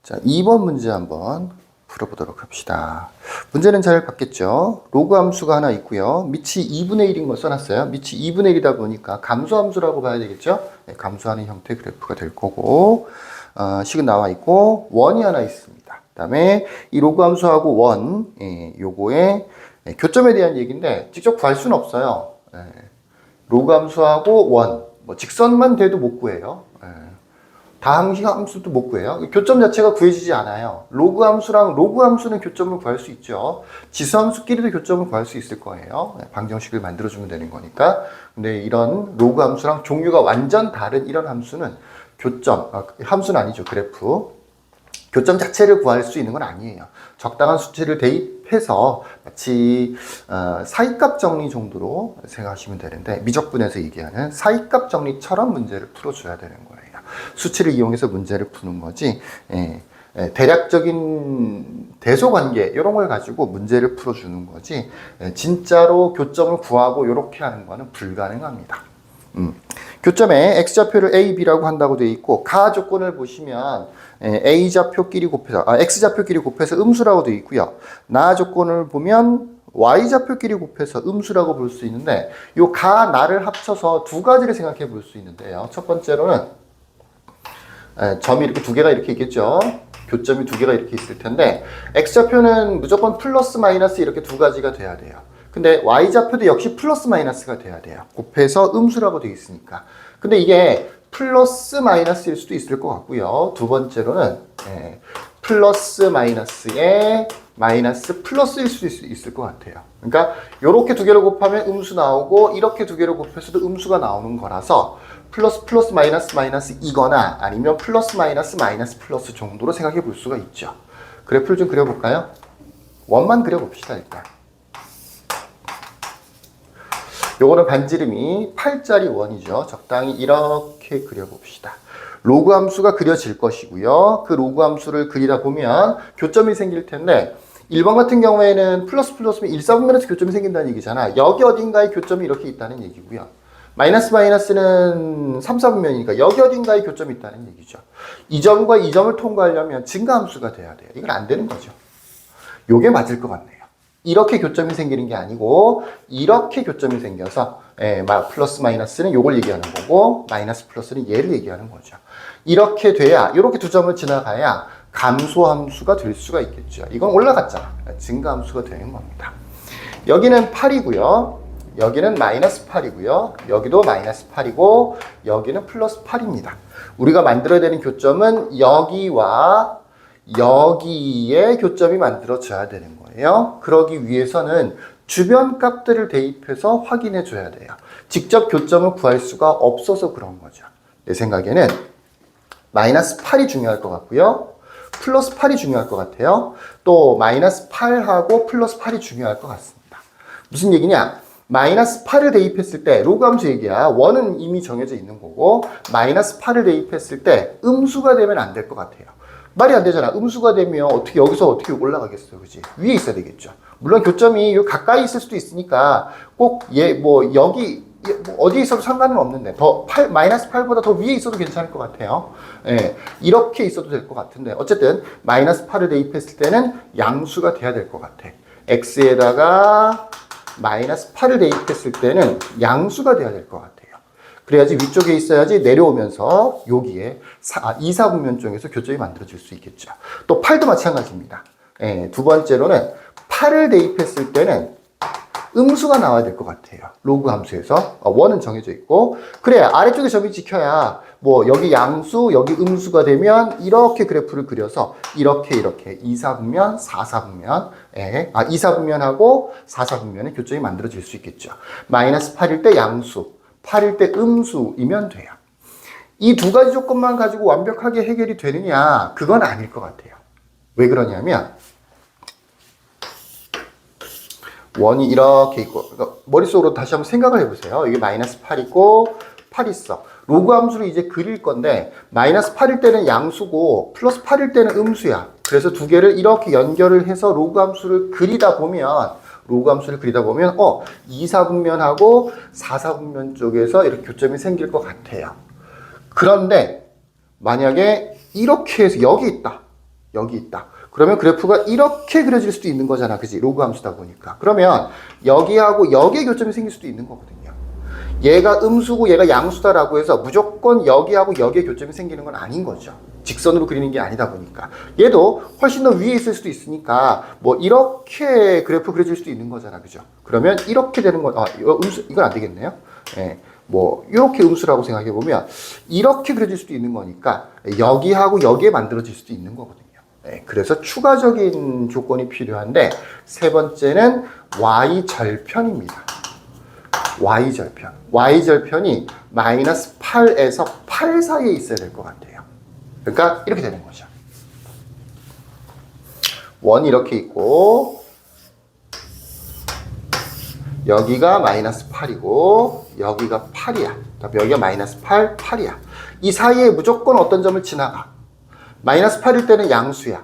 자, 2번 문제 한번 풀어보도록 합시다. 문제는 잘 봤겠죠? 로그 함수가 하나 있고요. 밑이 2분의 1인 걸 써놨어요. 밑이 2분의 1이다 보니까 감소함수라고 봐야 되겠죠? 네, 감소하는 형태의 그래프가 될 거고, 식은 나와 있고, 원이 하나 있습니다. 그 다음에 이 로그 함수하고 원, 요거의 교점에 대한 얘기인데, 직접 구할 수는 없어요. 로그 함수하고 원, 뭐 직선만 돼도 못 구해요. 다항식 함수도 못 구해요. 교점 자체가 구해지지 않아요. 로그 함수랑 로그 함수는 교점을 구할 수 있죠. 지수 함수끼리도 교점을 구할 수 있을 거예요. 방정식을 만들어주면 되는 거니까. 근데 이런 로그 함수랑 종류가 완전 다른 이런 함수는 교점, 함수는 아니죠. 그래프. 교점 자체를 구할 수 있는 건 아니에요. 적당한 수치를 대입해서 마치 사이값 정리 정도로 생각하시면 되는데, 미적분에서 얘기하는 사이값 정리처럼 문제를 풀어줘야 되는 거예요. 수치를 이용해서 문제를 푸는 거지, 대략적인 대소관계 이런 걸 가지고 문제를 풀어주는 거지, 진짜로 교점을 구하고 이렇게 하는 거는 불가능합니다. 교점에 x좌표를 a, b라고 한다고 되어 있고, 가 조건을 보시면 a좌표끼리 곱해서, x좌표끼리 곱해서 음수라고 되어 있고요. 나 조건을 보면 y좌표끼리 곱해서 음수라고 볼 수 있는데, 요 가, 나를 합쳐서 두 가지를 생각해 볼 수 있는데요. 첫 번째로는 점이 이렇게 두 개가 이렇게 있겠죠. 교점이 두 개가 이렇게 있을 텐데, x좌표는 무조건 플러스 마이너스 이렇게 두 가지가 돼야 돼요. 근데 y좌표도 역시 플러스 마이너스가 돼야 돼요. 곱해서 음수라고 되어 있으니까. 근데 이게 플러스 마이너스일 수도 있을 것 같고요. 두 번째로는 플러스 마이너스에 마이너스 플러스일 수도 있을 것 같아요. 그러니까 이렇게 두 개를 곱하면 음수 나오고, 이렇게 두 개를 곱해서도 음수가 나오는 거라서 플러스 플러스 마이너스 마이너스 이거나 아니면 플러스 마이너스 마이너스 플러스 정도로 생각해 볼 수가 있죠. 그래프를 좀 그려볼까요? 원만 그려봅시다. 일단 요거는 반지름이 8짜리 원이죠. 적당히 이렇게 그려봅시다. 로그 함수가 그려질 것이고요. 그 로그 함수를 그리다 보면 교점이 생길 텐데, 1번 같은 경우에는 플러스 플러스면 1, 4분면에서 교점이 생긴다는 얘기잖아. 여기 어딘가에 교점이 이렇게 있다는 얘기고요. 마이너스 마이너스는 3, 4분면이니까 여기 어딘가에 교점이 있다는 얘기죠. 이 점과 이 점을 통과하려면 증가함수가 돼야 돼요. 이건 안 되는 거죠. 요게 맞을 것 같네요. 이렇게 교점이 생기는 게 아니고 이렇게 교점이 생겨서 플러스 마이너스는 요걸 얘기하는 거고, 마이너스 플러스는 얘를 얘기하는 거죠. 이렇게 돼야, 이렇게 두 점을 지나가야 감소함수가 될 수가 있겠죠. 이건 올라갔잖아. 증가함수가 되는 겁니다. 여기는 8이고요. 여기는 마이너스 8이고요. 여기도 마이너스 8이고, 여기는 플러스 8입니다. 우리가 만들어야 되는 교점은 여기와 여기에 교점이 만들어져야 되는 거예요. 그러기 위해서는 주변 값들을 대입해서 확인해 줘야 돼요. 직접 교점을 구할 수가 없어서 그런 거죠. 내 생각에는 마이너스 8이 중요할 것 같고요. 플러스 8이 중요할 것 같아요. 또 마이너스 8하고 플러스 8이 중요할 것 같습니다. 무슨 얘기냐? 마이너스 8을 대입했을 때, 로그 함수 얘기야. 원은 이미 정해져 있는 거고, 마이너스 8을 대입했을 때 음수가 되면 안 될 것 같아요. 말이 안 되잖아. 음수가 되면 여기서 어떻게 올라가겠어요, 그지? 위에 있어야 되겠죠. 물론 교점이 가까이 있을 수도 있으니까 꼭 여기 어디에 있어도 상관은 없는데, 마이너스 8보다 더 위에 있어도 괜찮을 것 같아요. 이렇게 있어도 될 것 같은데, 어쨌든 마이너스 8을 대입했을 때는 양수가 돼야 될 것 같아. x에다가 마이너스 8을 대입했을 때는 양수가 돼야 될 것 같아요. 그래야지 위쪽에 있어야지 내려오면서 여기에 2, 4분면 쪽에서 교점이 만들어질 수 있겠죠. 또 8도 마찬가지입니다. 두 번째로는 8을 대입했을 때는 음수가 나와야 될 것 같아요. 로그 함수에서 원은 정해져 있고, 그래 아래쪽에 점이 찍혀야 여기 양수 여기 음수가 되면 이렇게 그래프를 그려서 이렇게 2, 4분면 4, 4분면 2, 4분면하고 4, 4분면의 교점이 만들어질 수 있겠죠. 마이너스 8일 때 양수, 8일 때 음수이면 돼요. 이 두 가지 조건만 가지고 완벽하게 해결이 되느냐? 그건 아닐 것 같아요. 왜 그러냐면 원이 이렇게 있고, 그러니까 머릿속으로 다시 한번 생각을 해보세요. 이게 마이너스 8이고 8 있어. 로그 함수를 이제 그릴 건데, 마이너스 8일 때는 양수고 플러스 8일 때는 음수야. 그래서 두 개를 이렇게 연결을 해서 로그 함수를 그리다 보면 2, 4분면하고 4, 4분면 쪽에서 이렇게 교점이 생길 것 같아요. 그런데 만약에 이렇게 해서 여기 있다. 여기 있다. 그러면 그래프가 이렇게 그려질 수도 있는 거잖아. 그지? 로그 함수다 보니까. 그러면 여기하고 여기에 교점이 생길 수도 있는 거거든요. 얘가 음수고 얘가 양수다라고 해서 무조건 여기하고 여기에 교점이 생기는 건 아닌 거죠. 직선으로 그리는 게 아니다 보니까. 얘도 훨씬 더 위에 있을 수도 있으니까 뭐 이렇게 그래프 그려질 수도 있는 거잖아. 그죠? 그러면 이렇게 되는 건, 이거 음수, 이건 안 되겠네요. 예. 뭐 이렇게 음수라고 생각해 보면 이렇게 그려질 수도 있는 거니까 여기하고 여기에 만들어질 수도 있는 거거든요. 네, 그래서 추가적인 조건이 필요한데 세 번째는 y절편입니다. y절편. y절편이 마이너스 8에서 8 사이에 있어야 될 것 같아요. 그러니까 이렇게 되는 거죠. 원이 이렇게 있고 여기가 마이너스 8이고 여기가 8이야. 여기가 마이너스 8, 8이야. 이 사이에 무조건 어떤 점을 지나가. 마이너스 8일 때는 양수야.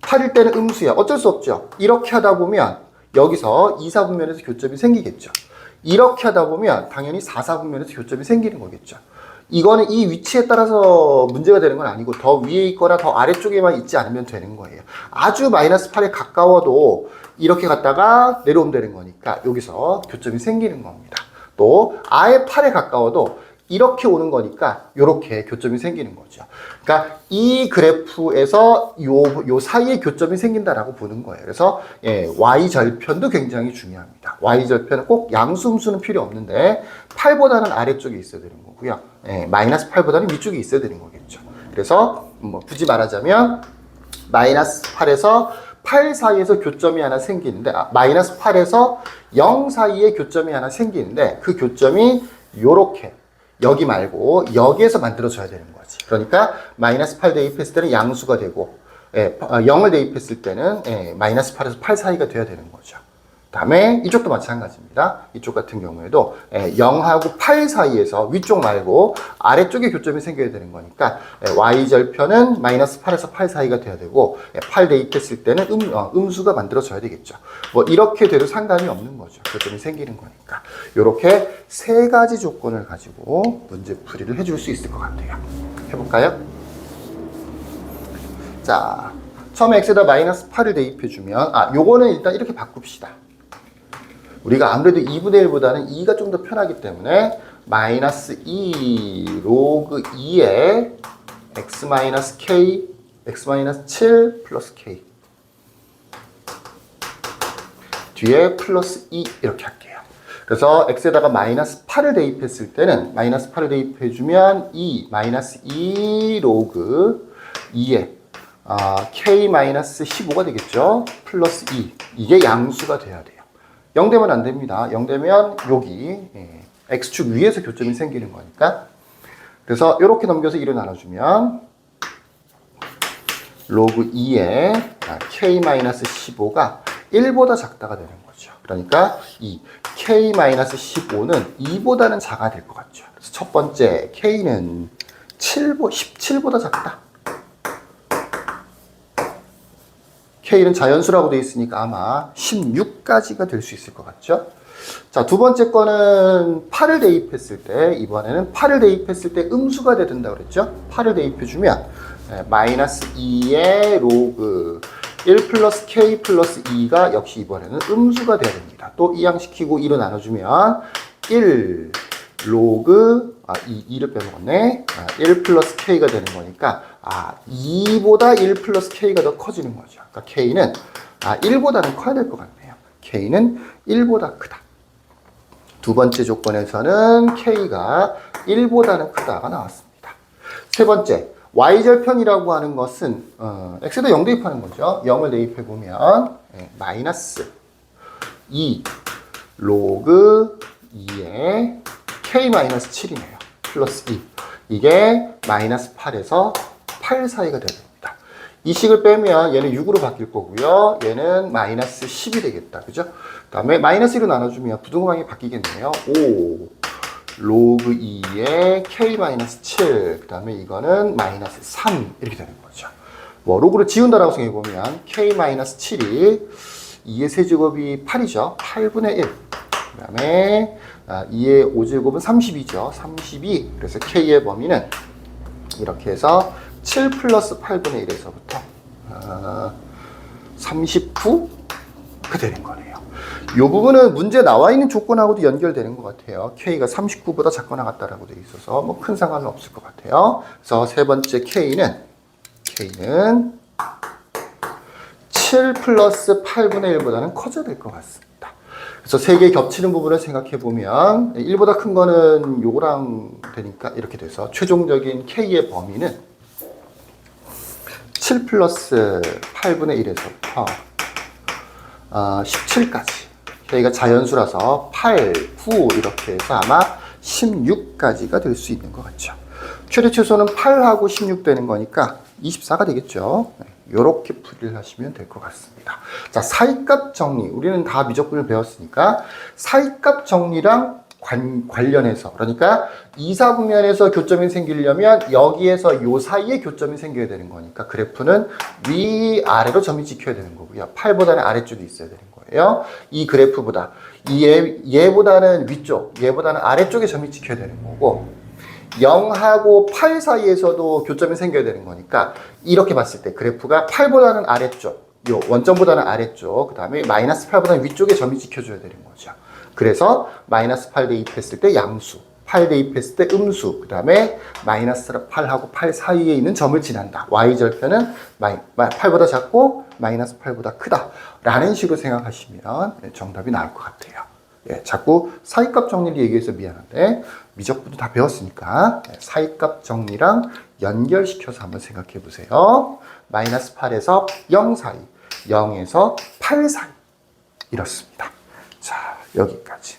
8일 때는 음수야. 어쩔 수 없죠. 이렇게 하다 보면 여기서 2, 4분면에서 교점이 생기겠죠. 이렇게 하다 보면 당연히 4, 4분면에서 교점이 생기는 거겠죠. 이거는 이 위치에 따라서 문제가 되는 건 아니고 더 위에 있거나 더 아래쪽에만 있지 않으면 되는 거예요. 아주 마이너스 8에 가까워도 이렇게 갔다가 내려오면 되는 거니까 여기서 교점이 생기는 겁니다. 또 아예 8에 가까워도 이렇게 오는 거니까 이렇게 교점이 생기는 거죠. 그러니까 이 그래프에서 요 사이에 교점이 생긴다라고 보는 거예요. 그래서 y절편도 굉장히 중요합니다. y절편은 꼭 양수음수는 필요 없는데 8보다는 아래쪽에 있어야 되는 거고요. 마이너스 8보다는 위쪽에 있어야 되는 거겠죠. 그래서 뭐 굳이 말하자면 마이너스 8에서 8 사이에서 교점이 하나 생기는데 마이너스 8에서 0 사이에 교점이 하나 생기는데 그 교점이 요렇게 여기 말고 여기에서 만들어져야 되는 거지. 그러니까 마이너스 8 대입했을 때는 양수가 되고 0을 대입했을 때는 마이너스 8에서 8 sa이가 돼야 되는 거죠. 그 다음에 이쪽도 마찬가지입니다. 이쪽 같은 경우에도 0하고 8 사이에서 위쪽 말고 아래쪽에 교점이 생겨야 되는 거니까 y절편은 마이너스 8에서 8 사이가 돼야 되고 8 대입했을 때는 음수가 만들어져야 되겠죠. 뭐 이렇게 돼도 상관이 없는 거죠. 교점이 생기는 거니까. 이렇게 세 가지 조건을 가지고 문제풀이를 해줄 수 있을 것 같아요. 해볼까요? 자, 처음에 x에다 마이너스 8을 대입해주면 요거는 일단 이렇게 바꿉시다. 우리가 아무래도 2분의 1보다는 2가 좀 더 편하기 때문에 마이너스 2 로그 2에 x 마이너스 k, x 마이너스 7 플러스 k 뒤에 플러스 2 이렇게 할게요. 그래서 x에다가 마이너스 8을 대입했을 때는 마이너스 8을 대입해주면 2 마이너스 2 로그 2에 k 마이너스 15가 되겠죠. 플러스 2 이게 양수가 돼야 돼요. 0 되면 안 됩니다. 0 되면 여기 x축 위에서 교점이 생기는 거니까. 그래서 이렇게 넘겨서 2로 나눠주면 로그 2에 k-15가 1보다 작다가 되는 거죠. 그러니까 이 k-15는 2보다는 작아야 될 것 같죠. 그래서 첫 번째 k는 17보다 작다. K는 자연수라고 되어 있으니까 아마 16까지가 될 수 있을 것 같죠? 자, 두 번째 거는 8을 대입했을 때, 이번에는 8을 대입했을 때 음수가 돼야 된다고 그랬죠? 8을 대입해주면, 마이너스 2의 로그 1 플러스 K 플러스 2가 역시 이번에는 음수가 돼야 됩니다. 또 이항시키고 2로 나눠주면, 1 로그, 2를 빼먹었네. 1 플러스 K가 되는 거니까, 2보다 1 플러스 K가 더 커지는 거죠. 그러니까 K는 1보다는 커야 될 것 같네요. K는 1보다 크다. 두 번째 조건에서는 K가 1보다는 크다가 나왔습니다. 세 번째, Y절편이라고 하는 것은 X에다 0 대입하는 거죠. 0을 대입해보면 마이너스 2 로그 2에 K-7이네요. 플러스 2. 이게 마이너스 8에서 8 사이가 됩니다. 이 식을 빼면 얘는 6으로 바뀔 거고요. 얘는 마이너스 10이 되겠다. 그죠? 그 다음에 마이너스 1로 나눠주면 부등호방이 바뀌겠네요. 5 로그 2에 k-7 그 다음에 이거는 마이너스 3 이렇게 되는 거죠. 뭐 로그를 지운다라고 생각해보면 k-7이 2의 세제곱이 8이죠. 8분의 1 그 다음에 2의 5제곱은 32죠. 32 그래서 k의 범위는 이렇게 해서 7 플러스 8분의 1에서부터 39가 되는 거네요. 이 부분은 문제 나와 있는 조건하고도 연결되는 것 같아요. K가 39보다 작거나 같다라고 되어 있어서 뭐 큰 상관은 없을 것 같아요. 그래서 세 번째 K는 7 플러스 8분의 1보다는 커져야 될 것 같습니다. 그래서 세 개 겹치는 부분을 생각해 보면 1보다 큰 거는 요거랑 되니까 이렇게 돼서 최종적인 K의 범위는 7 플러스 8분의 1에서부터 17까지. K가 자연수라서 8, 9 이렇게 해서 아마 16까지가 될 수 있는 것 같죠. 최대 최소는 8하고 16 되는 거니까 24가 되겠죠. 이렇게 풀이를 하시면 될 것 같습니다. 자, 사이값 정리. 우리는 다 미적분을 배웠으니까 사이값 정리랑 관련해서, 그러니까 이사분면에서 교점이 생기려면 여기에서 요 사이에 교점이 생겨야 되는 거니까 그래프는 위아래로 점이 찍혀야 되는 거고요. 8보다는 아래쪽에 있어야 되는 거예요. 이 그래프보다 얘보다는 위쪽, 얘보다는 아래쪽에 점이 찍혀야 되는 거고 0하고 8 사이에서도 교점이 생겨야 되는 거니까 이렇게 봤을 때 그래프가 8보다는 아래쪽, 요 원점보다는 아래쪽, 그 다음에 마이너스 8보다는 위쪽에 점이 찍혀줘야 되는 거죠. 그래서 마이너스 8 대입했을 때 양수, 8 대입했을 때 음수, 그 다음에 마이너스 8하고 8 사이에 있는 점을 지난다. y절편은 8보다 작고 마이너스 8보다 크다. 라는 식으로 생각하시면 정답이 나올 것 같아요. 예, 자꾸 사이값 정리를 얘기해서 미안한데 미적분도 다 배웠으니까 사이값 정리랑 연결시켜서 한번 생각해 보세요. 마이너스 8에서 0 사이, 0에서 8 사이 이렇습니다. 자, 여기까지.